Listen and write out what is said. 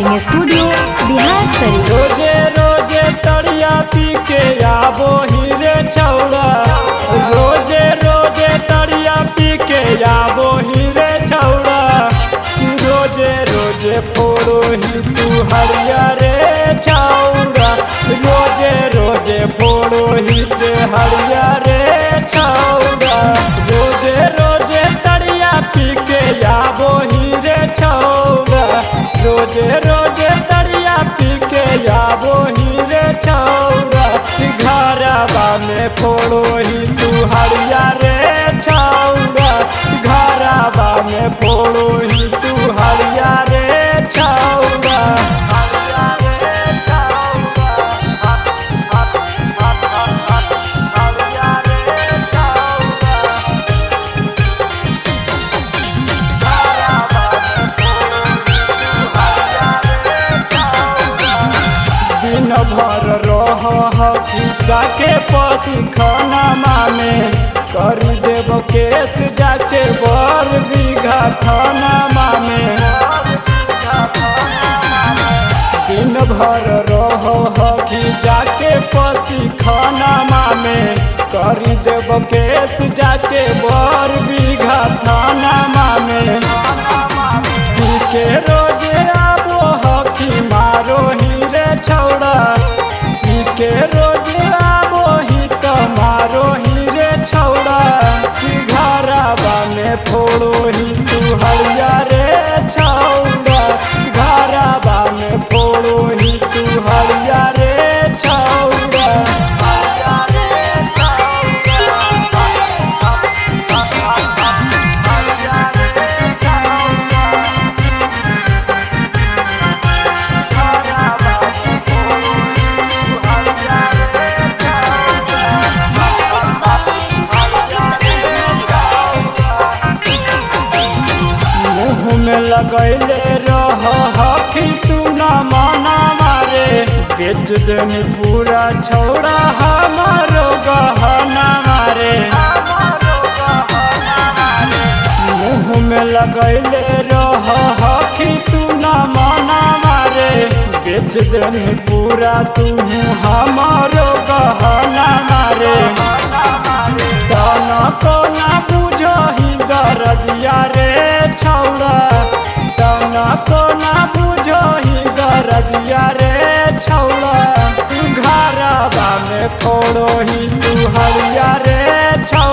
Recording studio Bihar Sharif. रोजे रोजे तरिया पी के आबो हीरे छौड़ा, रोजे रोजे तरिया पी के आबो हीरे छौड़ा, रोजे रोजे फोड़ो ही तू हरिया रे छौड़ा, रोजे रोजे फोड़ो ही ते हरिया रे छौड़ा, रोजे रोजे तरिया पी के आबो हीरे छौड़ा, रोजे रोजे तरिया पी के आबो हीरे छौड़ा, घरवा में फोड़ो ही तू हरिया रे छौड़ा, घरवा में फोड़ो ही तू हरिया रे छौड़ा। दिन भर रह जाके पसी खाना में कर देव केस जाके बर बीघा थाना में, दिन भर रह जाके पसी खाना में कर देव केस जाके बर बीघा थाना में, के रोजे आबो हकी मारो हीरे छौड़ा, के रोजे आबो ही तो मारो हीरे छौड़ा, घरवा में फोड़ो ही तू हरिया रे छौड़ा, घरवा में फोड़ो ही तू हरिया रे छौड़ा। में लगैले रह हखी तू न मना मारे, बेच देनी पूरा छौड़ा हमारो गहना मारे, मुँह में लगैले रह हखी तू न मना मारे, बेच देनी पूरा तू हमारो गहना मारे, दाना को ना बुझो ही दरदिया रे छौड़ा, दाना को ना बुझो ही दरदिया रे छौड़ा, घरवा में फोड़ो ही तू हरिया रे छौड़ा।